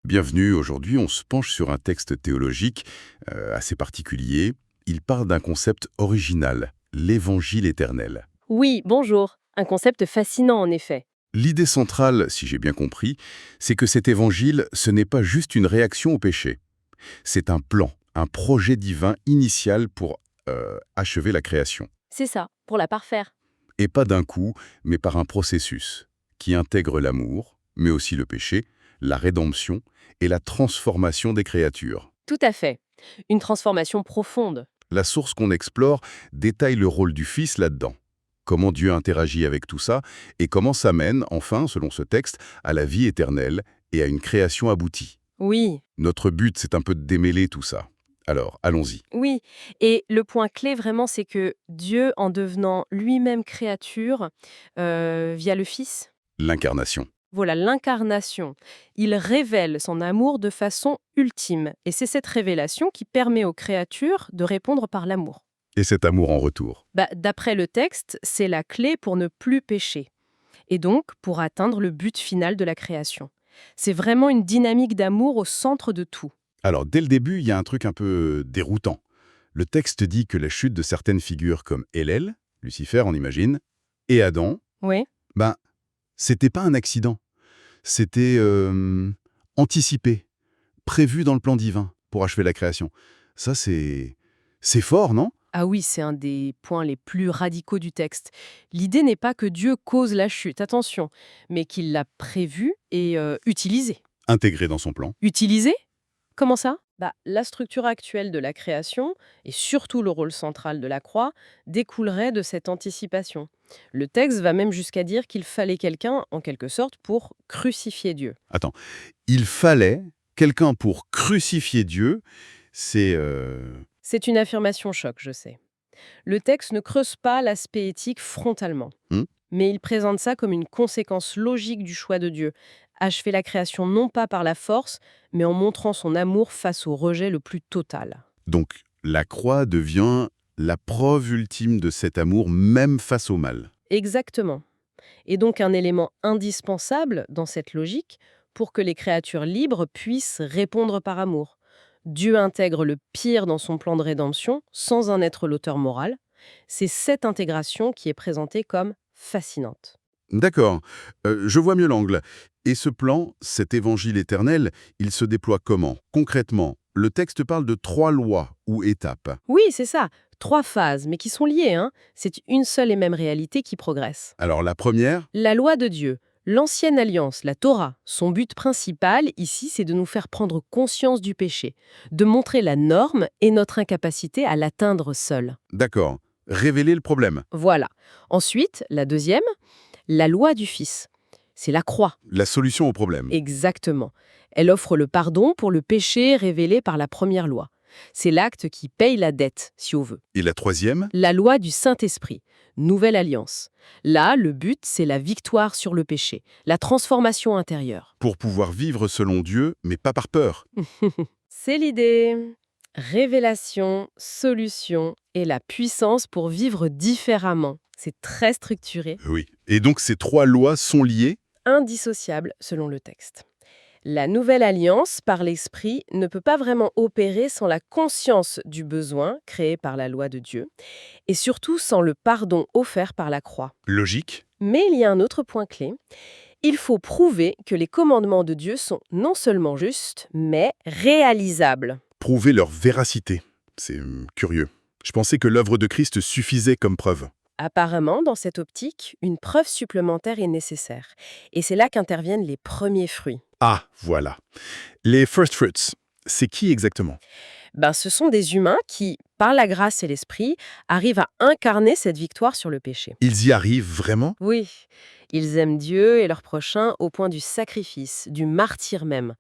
Bienvenue, aujourd'hui on se penche sur un texte théologique assez particulier. Il parle d'un concept original, l'évangile éternel. Oui, bonjour. Un concept fascinant en effet. L'idée centrale, si j'ai bien compris, c'est que cet évangile, ce n'est pas juste une réaction au péché. C'est un plan, un projet divin initial pour achever la création. C'est ça, pour la parfaire. Et pas d'un coup, mais par un processus qui intègre l'amour, mais aussi le péché, la rédemption et la transformation des créatures. Tout à fait. Une transformation profonde. La source qu'on explore détaille le rôle du Fils là-dedans. Comment Dieu interagit avec tout ça et comment ça mène, enfin, selon ce texte, à la vie éternelle et à une création aboutie. Oui, Notre but, c'est un peu de démêler tout ça. Alors, allons-y. oui. Et le point clé vraiment, c'est que Dieu, en devenant lui-même créature, via le Fils, L'incarnation. voilà, l'incarnation, il révèle son amour de façon ultime. Et c'est cette révélation qui permet aux créatures de répondre par l'amour. Et cet amour en retour. D'après le texte, c'est la clé pour ne plus pécher. Et donc pour atteindre le but final de la création. C'est vraiment une dynamique d'amour au centre de tout. Alors, dès le début, il y a un truc un peu déroutant. Le texte dit que la chute de certaines figures comme Hélène, Lucifer on imagine, et Adam, Oui. ben, c'était pas un accident. C'était anticipé, prévu dans le plan divin pour achever la création. Ça, c'est fort, non? Ah oui, c'est un des points les plus radicaux du texte. L'idée n'est pas que Dieu cause la chute, attention, mais qu'il l'a prévue et utilisée. Intégré dans son plan. Utilisée? Comment ça? La structure actuelle de la création, et surtout le rôle central de la croix, découlerait de cette anticipation. Le texte va même jusqu'à dire qu'il fallait quelqu'un, en quelque sorte, pour crucifier Dieu. Attends, il fallait quelqu'un pour crucifier Dieu. C'est C'est une affirmation choc, je sais. Le texte ne creuse pas l'aspect éthique frontalement, hmm, mais il présente ça comme une conséquence logique du choix de Dieu. Achever la création non pas par la force, mais en montrant son amour face au rejet le plus total. donc la croix devient la preuve ultime de cet amour, même face au mal. Exactement. Et donc un élément indispensable dans cette logique pour que les créatures libres puissent répondre par amour. Dieu intègre le pire dans son plan de rédemption sans en être l'auteur moral. C'est cette intégration qui est présentée comme fascinante. D'accord, je vois mieux l'angle. Et ce plan, cet évangile éternel, il se déploie comment? Concrètement, le texte parle de 3 lois ou étapes. Oui, c'est ça. 3 phases, mais qui sont liées, hein. C'est une seule et même réalité qui progresse. Alors la première, La loi de Dieu, l'ancienne alliance, la Torah, son but principal, ici, c'est de nous faire prendre conscience du péché, de montrer la norme et notre incapacité à l'atteindre seul. d'accord, révéler le problème, Voilà. Ensuite, la deuxième, la loi du Fils. C'est la croix, la solution au problème. exactement. Elle offre le pardon pour le péché révélé par la première loi. C'est l'acte qui paye la dette, si on veut. Et la troisième, La loi du Saint-Esprit, nouvelle alliance. Là, le but, c'est la victoire sur le péché, la transformation intérieure. pour pouvoir vivre selon Dieu, mais pas par peur. C'est l'idée. Révélation, solution et la puissance pour vivre différemment. C'est très structuré, Oui. Et donc ces 3 lois sont liées? indissociable selon le texte. La nouvelle alliance, par l'esprit, ne peut pas vraiment opérer sans la conscience du besoin créé par la loi de Dieu, et surtout sans le pardon offert par la croix. Logique. Mais il y a un autre point clé. Il faut prouver que les commandements de Dieu sont non seulement justes, mais réalisables. Prouver leur véracité. C'est curieux. Je pensais que l'œuvre de Christ suffisait comme preuve. Apparemment, dans cette optique, une preuve supplémentaire est nécessaire. Et c'est là qu'interviennent les premiers fruits. Ah, voilà. Les first fruits, c'est qui exactement? Ce sont des humains qui, par la grâce et l'esprit, arrivent à incarner cette victoire sur le péché. Ils y arrivent vraiment? Oui, ils aiment Dieu et leur prochain au point du sacrifice, du martyre même.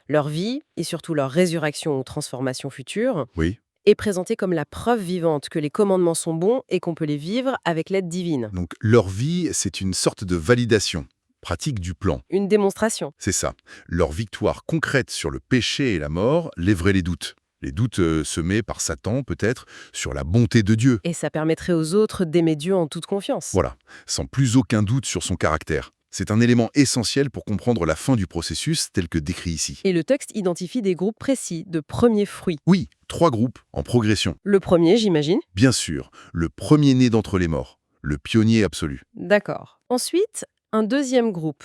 Leur vie, et surtout leur résurrection ou transformation future, Oui. est présentée comme la preuve vivante que les commandements sont bons et qu'on peut les vivre avec l'aide divine. Donc leur vie, c'est une sorte de validation pratique du plan. Une démonstration. C'est ça. Leur victoire concrète sur le péché et la mort lèverait les doutes. Les doutes semés par Satan, peut-être, sur la bonté de Dieu. Et ça permettrait aux autres d'aimer Dieu en toute confiance. Voilà, sans plus aucun doute sur son caractère. C'est un élément essentiel pour comprendre la fin du processus tel que décrit ici. Et le texte identifie des groupes précis de premiers fruits. Oui, 3 groupes en progression. Le premier, j'imagine. Bien sûr, le premier-né d'entre les morts, le pionnier absolu. D'accord. Ensuite, un deuxième groupe.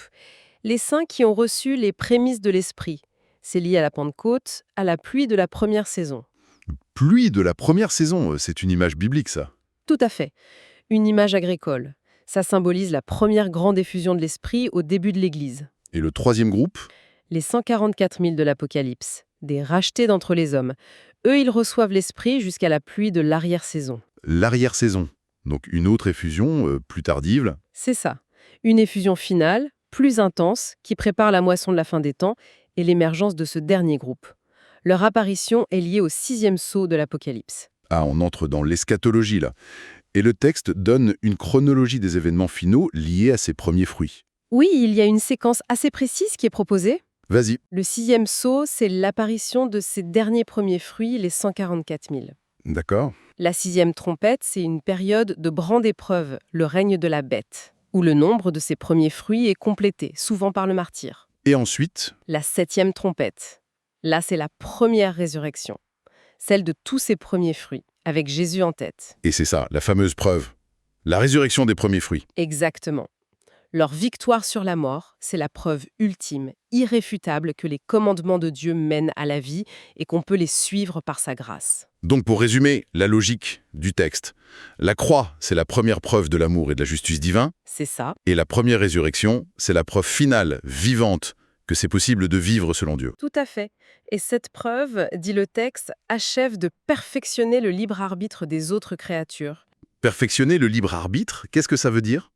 Les saints qui ont reçu les prémices de l'Esprit. C'est lié à la Pentecôte, à la pluie de la première saison. Pluie de la première saison, c'est une image biblique ça. Tout à fait. Une image agricole. Ça symbolise la première grande effusion de l'Esprit au début de l'Église. Et le troisième groupe? Les 144 000 de l'Apocalypse, des rachetés d'entre les hommes. Eux, ils reçoivent l'Esprit jusqu'à la pluie de l'arrière-saison. L'arrière-saison. Donc une autre effusion, plus tardive. C'est ça. Une effusion finale, plus intense, qui prépare la moisson de la fin des temps et l'émergence de ce dernier groupe. Leur apparition est liée au 6e sceau de l'Apocalypse. Ah, on entre dans l'eschatologie là. Et le texte donne une chronologie des événements finaux liés à ces premiers fruits. Oui, il y a une séquence assez précise qui est proposée. Vas-y. Le 6e sceau, c'est l'apparition de ces derniers premiers fruits, les 144 000. D'accord. La 6e trompette, c'est une période de grande épreuve, le règne de la bête, où le nombre de ces premiers fruits est complété, souvent par le martyr. Et ensuite? La 7e trompette. Là, c'est la première résurrection, celle de tous ces premiers fruits, avec Jésus en tête. Et c'est ça, la fameuse preuve. La résurrection des premiers fruits. Exactement. Leur victoire sur la mort, c'est la preuve ultime, irréfutable que les commandements de Dieu mènent à la vie et qu'on peut les suivre par sa grâce. Donc pour résumer la logique du texte, la croix, c'est la première preuve de l'amour et de la justice divin, C'est ça, et la première résurrection, c'est la preuve finale, vivante, que c'est possible de vivre selon Dieu. tout à fait. Et cette preuve, dit le texte, achève de perfectionner le libre arbitre des autres créatures. Perfectionner le libre arbitre, qu'est-ce que ça veut dire?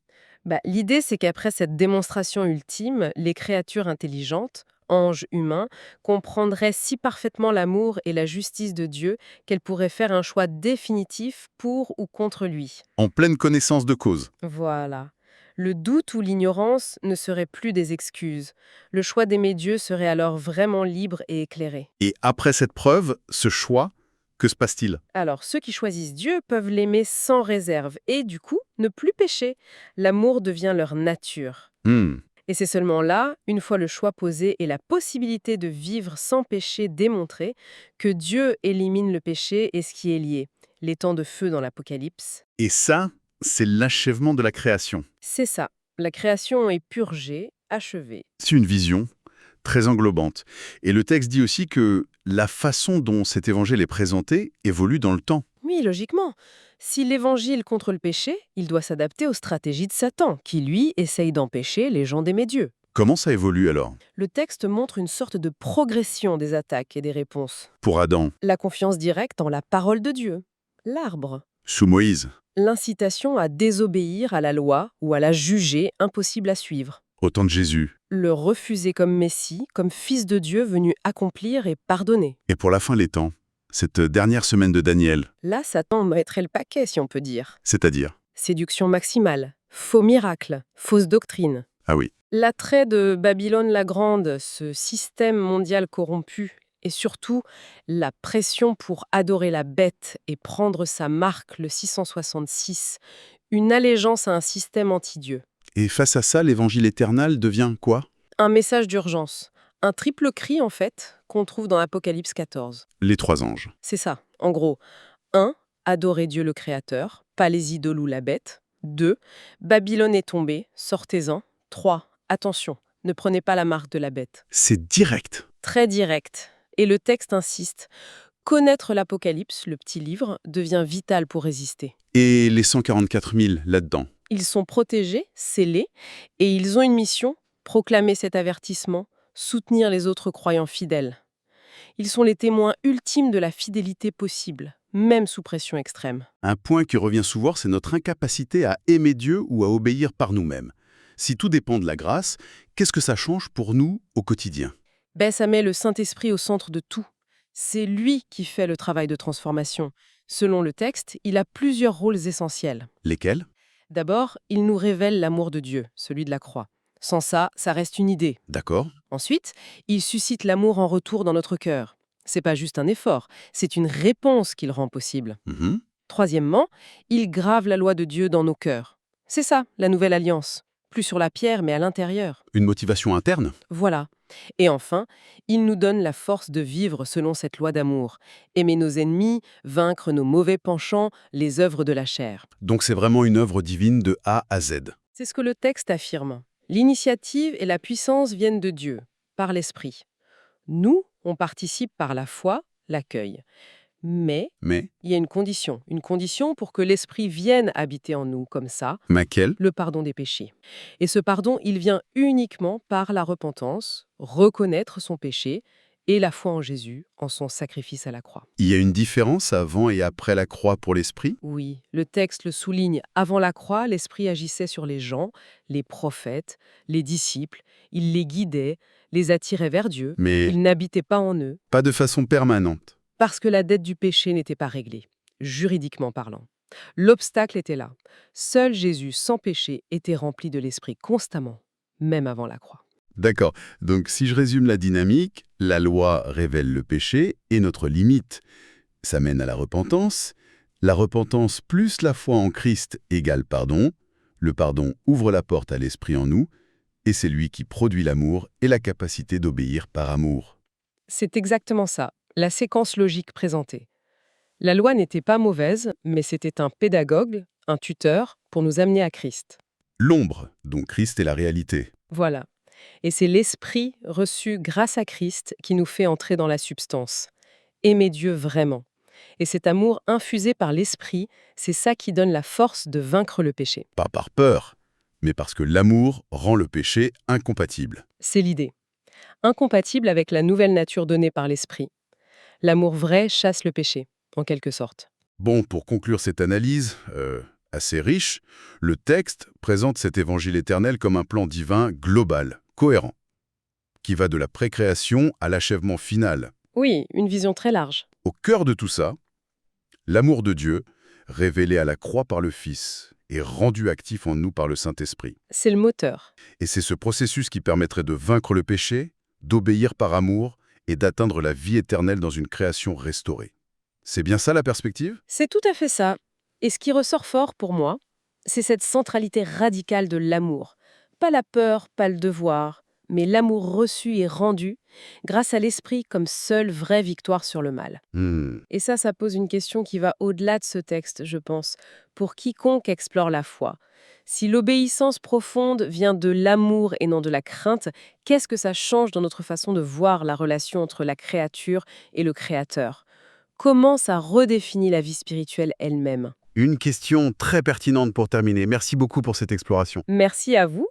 L'idée, c'est qu'après cette démonstration ultime, les créatures intelligentes, anges humains, comprendraient si parfaitement l'amour et la justice de Dieu qu'elles pourraient faire un choix définitif pour ou contre lui. En pleine connaissance de cause. Voilà. Le doute ou l'ignorance ne seraient plus des excuses. Le choix d'aimer Dieu serait alors vraiment libre et éclairé. Et après cette preuve, ce choix, que se passe-t-il? Alors, ceux qui choisissent Dieu peuvent l'aimer sans réserve et, du coup, ne plus pécher. L'amour devient leur nature. Et c'est seulement là, une fois le choix posé et la possibilité de vivre sans péché démontrée, que Dieu élimine le péché et ce qui est lié. Les temps de feu dans l'Apocalypse. Et ça, c'est l'achèvement de la création. C'est ça. La création est purgée, achevée. C'est une vision très englobante. Et le texte dit aussi que la façon dont cet évangile est présenté évolue dans le temps. Oui, logiquement. Si l'évangile contre le péché, il doit s'adapter aux stratégies de Satan, qui, lui, essaye d'empêcher les gens d'aimer Dieu. Comment ça évolue alors? Le texte montre une sorte de progression des attaques et des réponses. Pour Adam, La confiance directe en la parole de Dieu. L'arbre. sous Moïse, L'incitation à désobéir à la loi ou à la juger impossible à suivre. au temps de Jésus, Le refuser comme Messie, comme Fils de Dieu venu accomplir et pardonner. et pour la fin des temps, cette dernière semaine de Daniel, Là, Satan mettrait le paquet, si on peut dire. c'est-à-dire, Séduction maximale, faux miracles, fausse doctrine. ah oui, L'attrait de Babylone la Grande, ce système mondial corrompu, et surtout la pression pour adorer la bête et prendre sa marque, le 666, une allégeance à un système anti-Dieu. et face à ça, l'évangile éternel devient quoi? Un message d'urgence, un triple cri en fait, qu'on trouve dans Apocalypse 14. Les 3 anges. C'est ça, en gros. 1. Adorer Dieu le Créateur, pas les idoles ou la bête. 2. Babylone est tombée, sortez-en. 3. Attention, ne prenez pas la marque de la bête. C'est direct. Très direct. Et le texte insiste. Connaître l'Apocalypse, le petit livre, devient vital pour résister. Et les 144 000 là-dedans? Ils sont protégés, scellés, et ils ont une mission, proclamer cet avertissement, soutenir les autres croyants fidèles. Ils sont les témoins ultimes de la fidélité possible, même sous pression extrême. Un point qui revient souvent, c'est notre incapacité à aimer Dieu ou à obéir par nous-mêmes. Si tout dépend de la grâce, qu'est-ce que ça change pour nous au quotidien? Ça met le Saint-Esprit au centre de tout. C'est lui qui fait le travail de transformation. Selon le texte, il a plusieurs rôles essentiels. Lesquels? D'abord, il nous révèle l'amour de Dieu, celui de la croix. Sans ça, ça reste une idée. D'accord. Ensuite, il suscite l'amour en retour dans notre cœur. C'est pas juste un effort, c'est une réponse qu'il rend possible. Troisièmement, il grave la loi de Dieu dans nos cœurs. C'est ça, la nouvelle alliance. plus sur la pierre, mais à l'intérieur. Une motivation interne? Voilà. Et enfin, il nous donne la force de vivre selon cette loi d'amour. Aimer nos ennemis, vaincre nos mauvais penchants, les œuvres de la chair. Donc c'est vraiment une œuvre divine de A à Z. C'est ce que le texte affirme. L'initiative et la puissance viennent de Dieu, par l'Esprit. Nous, on participe par la foi, l'accueil. Mais Mais, il y a une condition pour que l'Esprit vienne habiter en nous comme ça, Maquel, le pardon des péchés. Et ce pardon, il vient uniquement par la repentance, reconnaître son péché et la foi en Jésus, en son sacrifice à la croix. il y a une différence avant et après la croix pour l'esprit? Oui, le texte le souligne. Avant la croix, l'Esprit agissait sur les gens, les prophètes, les disciples. Il les guidait, les attirait vers Dieu. Mais Il n'habitait pas en eux, pas de façon permanente. parce que la dette du péché n'était pas réglée, juridiquement parlant. L'obstacle était là. Seul Jésus, sans péché, était rempli de l'Esprit constamment, même avant la croix. D'accord. Donc si je résume la dynamique, la loi révèle le péché et notre limite. Ça mène à la repentance. La repentance plus la foi en Christ égale pardon. Le pardon ouvre la porte à l'esprit en nous, et c'est lui qui produit l'amour et la capacité d'obéir par amour. C'est exactement ça, la séquence logique présentée. La loi n'était pas mauvaise, mais c'était un pédagogue, un tuteur, pour nous amener à Christ. L'ombre, dont Christ est la réalité. Voilà. Et c'est l'Esprit reçu grâce à Christ qui nous fait entrer dans la substance. Aimer Dieu vraiment. Et cet amour infusé par l'Esprit, c'est ça qui donne la force de vaincre le péché. Pas par peur, mais parce que l'amour rend le péché incompatible. C'est l'idée. Incompatible avec la nouvelle nature donnée par l'Esprit. L'amour vrai chasse le péché, en quelque sorte. Bon, pour conclure cette analyse, assez riche, le texte présente cet évangile éternel comme un plan divin global, cohérent, qui va de la précréation à l'achèvement final. Oui, une vision très large. Au cœur de tout ça, l'amour de Dieu, révélé à la croix par le Fils et rendu actif en nous par le Saint-Esprit. C'est le moteur. Et c'est ce processus qui permettrait de vaincre le péché, d'obéir par amour et d'atteindre la vie éternelle dans une création restaurée. C'est bien ça la perspective? C'est tout à fait ça. Et ce qui ressort fort pour moi, c'est cette centralité radicale de l'amour. Pas la peur, pas le devoir, mais l'amour reçu et rendu grâce à l'Esprit comme seule vraie victoire sur le mal. Et ça pose une question qui va au-delà de ce texte, je pense, pour quiconque explore la foi. Si l'obéissance profonde vient de l'amour et non de la crainte, qu'est-ce que ça change dans notre façon de voir la relation entre la créature et le Créateur? Comment ça redéfinit la vie spirituelle elle-même? Une question très pertinente pour terminer. Merci beaucoup pour cette exploration. Merci à vous.